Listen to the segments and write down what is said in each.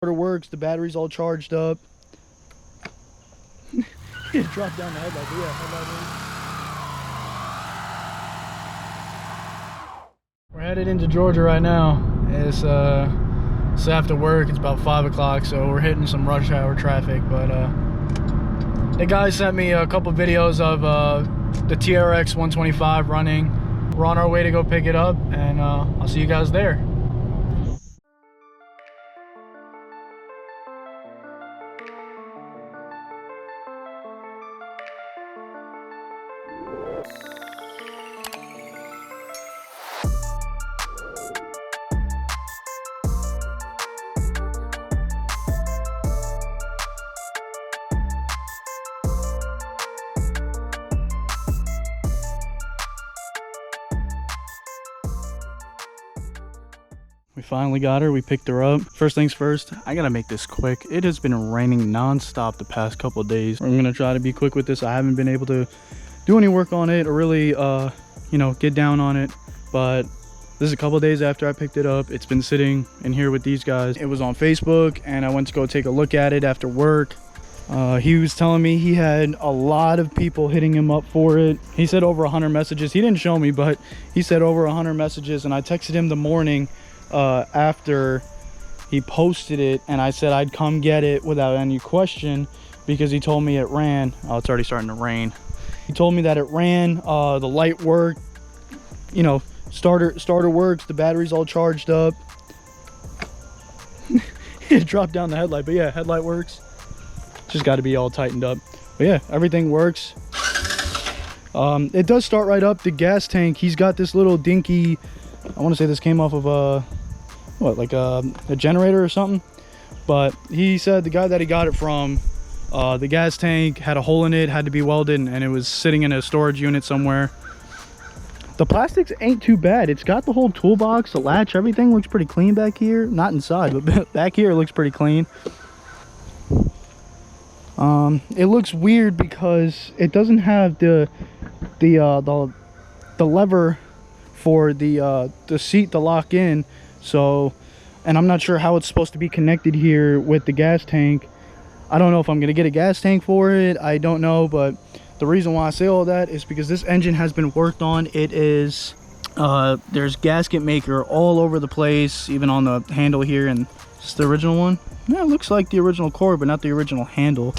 Works, the battery's all charged up. It dropped down the headlight, but yeah, headlight works. We're headed into Georgia right now. It's after work. It's about 5 o'clock, so we're hitting some rush hour traffic. But the guy sent me a couple videos of the TRX 125 running. We're on our way to go pick it up, and I'll see you guys there. We finally got her. We picked her up. First things first, I gotta make this quick. It has been raining non-stop the past couple of days. I'm gonna try to be quick with this. I haven't been able to do any work on it or really you know, get down on it, but this is a couple of days after I picked it up. It's been sitting in here with these guys. It was on Facebook, and I went to go take a look at it after work. He was telling me he had a lot of people hitting him up for it. He said over 100 messages. He didn't show me, but he said over 100 messages, and I texted him the morning after he posted it, and I said I'd come get it without any question because he told me it ran. Oh, it's already starting to rain. He told me that it ran, the light worked, you know, starter works, the battery's all charged up. It dropped down the headlight, but yeah, headlight works. Just got to be all tightened up. But yeah, everything works. It does start right up. The gas tank, he's got this little dinky, I want to say this came off of a generator or something, but he said the guy that he got it from, the gas tank had a hole in it, had to be welded, and it was sitting in a storage unit somewhere. The plastics ain't too bad. It's got the whole toolbox, the latch, everything looks pretty clean back here. Not inside, but back here it looks pretty clean. It looks weird because it doesn't have the lever for the seat to lock in, so, and I'm not sure how it's supposed to be connected here with the gas tank. I don't know if I'm gonna get a gas tank for it. I don't know, but the reason why I say all that is because this engine has been worked on. It is there's gasket maker all over the place, even on the handle here. And is the original one? Yeah, it looks like the original core, but not the original handle.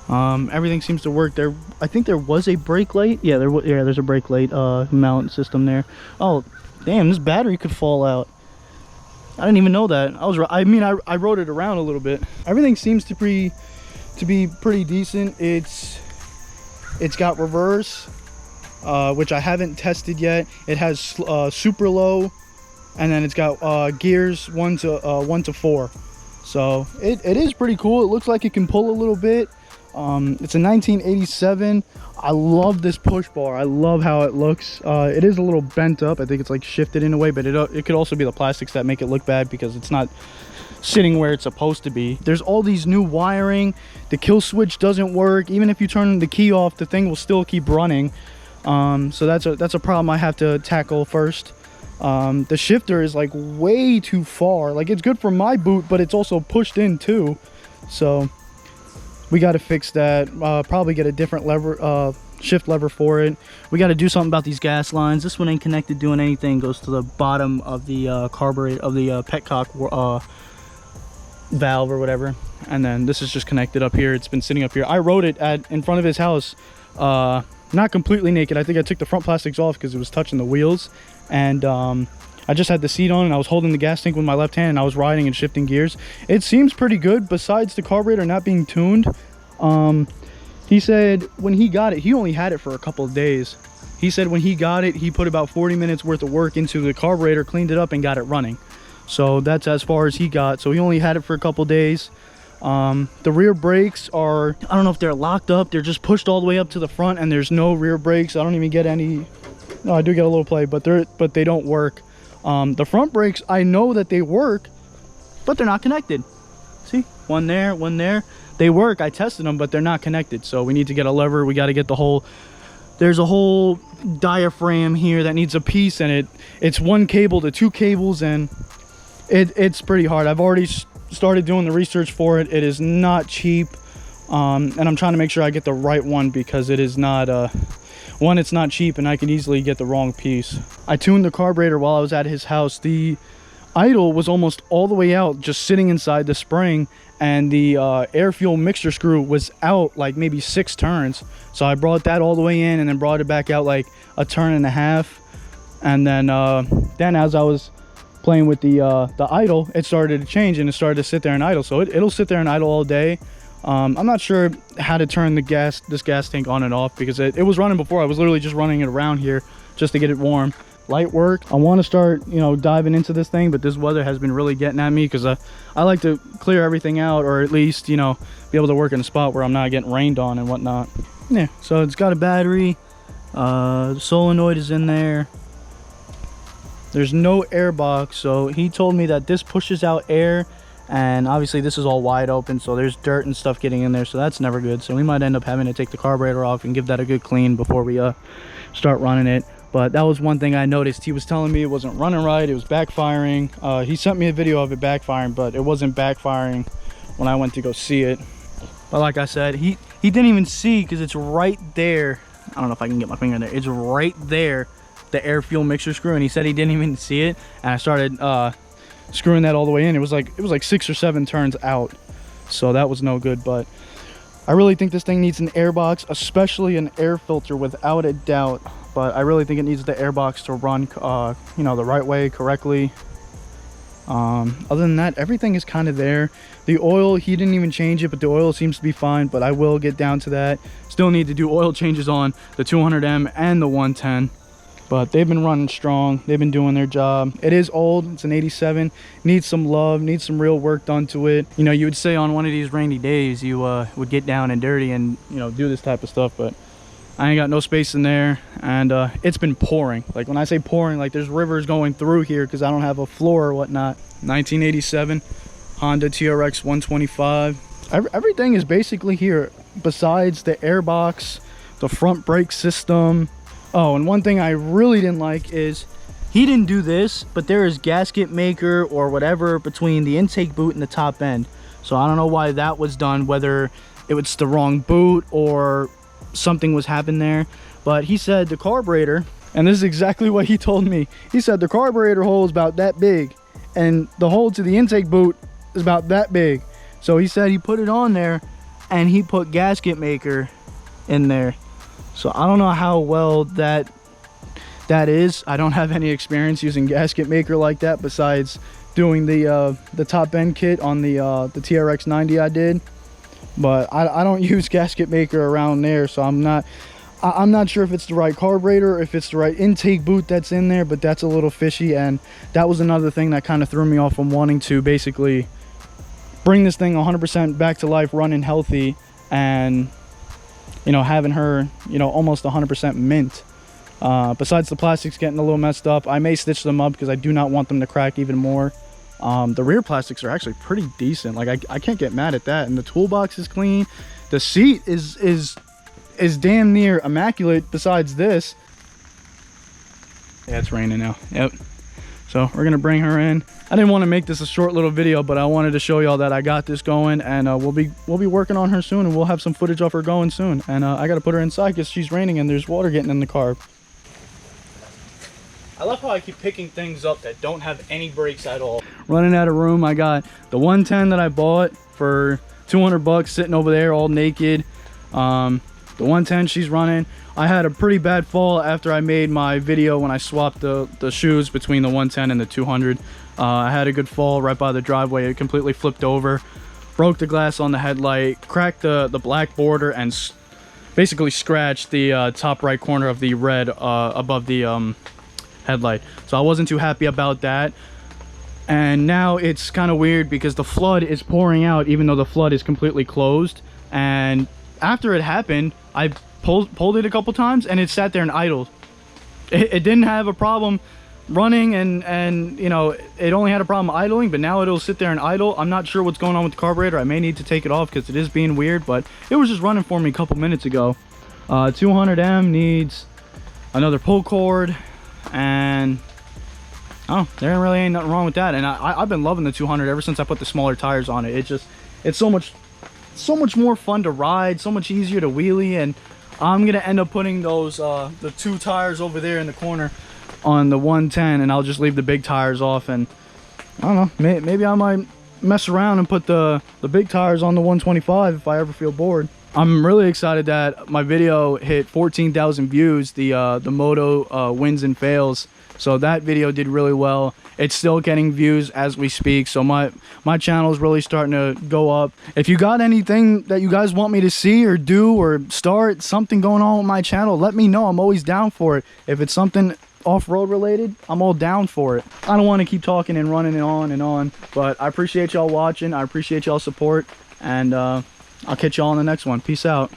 Everything seems to work there. I think there was a brake light. Yeah, there's a brake light mount system there. Oh damn, this battery could fall out. I didn't even know that. I rode it around a little bit. Everything seems to be pretty decent. It's got reverse, which I haven't tested yet. It has super low, and then it's got gears 1 to 4. So it is pretty cool. It looks like it can pull a little bit. It's a 1987. I love this push bar. I love how it looks. It is a little bent up. I think it's like shifted in a way, but it could also be the plastics that make it look bad because it's not sitting where it's supposed to be. There's all these new wiring. The kill switch doesn't work. Even if you turn the key off, the thing will still keep running. So that's a problem I have to tackle first. The shifter is like way too far. Like, it's good for my boot, but it's also pushed in too. So we got to fix that. Probably get a different lever, shift lever for it. We got to do something about these gas lines. This one ain't connected doing anything. Goes to the bottom of the carburetor of the petcock valve or whatever. And then this is just connected up here. It's been sitting up here. I rode it in front of his house, not completely naked. I think I took the front plastics off because it was touching the wheels, and I just had the seat on and I was holding the gas tank with my left hand and I was riding and shifting gears. It seems pretty good besides the carburetor not being tuned. He said when he got it, he only had it for a couple of days. He said when he got it, he put about 40 minutes worth of work into the carburetor, cleaned it up, and got it running. So that's as far as he got. So he only had it for a couple of days. The rear brakes are, I don't know if they're locked up. They're just pushed all the way up to the front and there's no rear brakes. I don't even get any. No, I do get a little play, but they don't work. The front brakes, I know that they work, but they're not connected. See, one there, one there. They work. I tested them, but they're not connected. So we need to get a lever. We got to get the whole, there's a whole diaphragm here that needs a piece, and it's one cable to two cables, and it's pretty hard. I've already started doing the research for it. It is not cheap, and I'm trying to make sure I get the right one, because it is not one, it's not cheap, and I can easily get the wrong piece. I tuned the carburetor while I was at his house. The idle was almost all the way out, just sitting inside the spring, and the air fuel mixture screw was out like maybe 6 turns. So I brought that all the way in and then brought it back out like a turn and a half. And then as I was playing with the idle, it started to change and it started to sit there and idle. So it'll sit there and idle all day. I'm not sure how to turn this gas tank on and off, because it was running before. I was literally just running it around here just to get it warm. Light work. I want to start, you know, diving into this thing, but this weather has been really getting at me, because I like to clear everything out, or at least, you know, be able to work in a spot where I'm not getting rained on and whatnot. Yeah, so it's got a battery. The solenoid is in there. There's no air box, so he told me that this pushes out air, and obviously this is all wide open, so there's dirt and stuff getting in there, so that's never good. So we might end up having to take the carburetor off and give that a good clean before we start running it. But that was one thing I noticed. He was telling me it wasn't running right, it was backfiring. He sent me a video of it backfiring, but it wasn't backfiring when I went to go see it. But like I said, he didn't even see, because it's right there. I don't know if I can get my finger in there. It's right there, the air fuel mixture screw, and he said he didn't even see it. And I started screwing that all the way in. It was like 6 or 7 turns out, so that was no good. But I really think this thing needs an air box, especially an air filter, without a doubt. But I really think it needs the air box to run you know, the right way, correctly. Other than that, everything is kind of there. The oil, he didn't even change it, but the oil seems to be fine. But I will get down to that. Still need to do oil changes on the 200M and the 110. But they've been running strong. They've been doing their job. It is old. It's an 87. Needs some love. Needs some real work done to it. You know, you would say on one of these rainy days, you would get down and dirty and, you know, do this type of stuff. But I ain't got no space in there. And it's been pouring. Like, when I say pouring, like, there's rivers going through here because I don't have a floor or whatnot. 1987 Honda TRX 125. Everything is basically here besides the airbox, the front brake system. Oh, and one thing I really didn't like is he didn't do this, but there is gasket maker or whatever between the intake boot and the top end. So I don't know why that was done, whether it was the wrong boot or something was happening there. But he said the carburetor, and this is exactly what he told me. He said the carburetor hole is about that big, and the hole to the intake boot is about that big. So he said he put it on there, and he put gasket maker in there. So I don't know how well that is. I don't have any experience using gasket maker like that, besides doing the top end kit on the TRX 90 I did. But I don't use gasket maker around there, so I'm not sure if it's the right carburetor or if it's the right intake boot that's in there. But that's a little fishy, and that was another thing that kind of threw me off from wanting to basically bring this thing 100% back to life, running healthy, and, you know, having her, you know, almost 100% mint. Besides the plastics getting a little messed up, I may stitch them up because I do not want them to crack even more. The rear plastics are actually pretty decent. Like, I can't get mad at that. And the toolbox is clean. The seat is damn near immaculate besides this. Yeah, it's raining now. Yep. So we're gonna bring her in. I didn't want to make this a short little video, but I wanted to show y'all that I got this going, and we'll be working on her soon, and we'll have some footage of her going soon. And I gotta put her inside because she's raining and there's water getting in the car. I love how I keep picking things up that don't have any brakes at all. Running out of room, I got the 110 that I bought for 200 bucks sitting over there all naked. The 110 she's running. I had a pretty bad fall after I made my video when I swapped the shoes between the 110 and the 200. I had a good fall right by the driveway. It completely flipped over, broke the glass on the headlight, cracked the black border, and basically scratched the top right corner of the red above the headlight. So I wasn't too happy about that. And now it's kind of weird because the flood is pouring out even though the flood is completely closed. And after it happened, I pulled it a couple times and it sat there and idled. It didn't have a problem running, and you know, it only had a problem idling, but now it'll sit there and idle. I'm not sure what's going on with the carburetor. I may need to take it off because it is being weird, but it was just running for me a couple minutes ago. 200M needs another pull cord, and Oh, there really ain't nothing wrong with that. And I've been loving the 200 ever since I put the smaller tires on it. It's so much more fun to ride, so much easier to wheelie. And I'm gonna end up putting those the 2 tires over there in the corner on the 110, and I'll just leave the big tires off. And I don't know, maybe I might mess around and put the big tires on the 125 if I ever feel bored. I'm really excited that my video hit 14,000 views, the moto wins and fails. So that video did really well. It's still getting views as we speak, so my channel is really starting to go up. If you got anything that you guys want me to see or do or start something going on with my channel, let me know. I'm always down for it. If it's something off-road related, I'm all down for it. I don't want to keep talking and running it on and on, but I appreciate y'all watching. I appreciate y'all support, and I'll catch y'all on the next one. Peace out.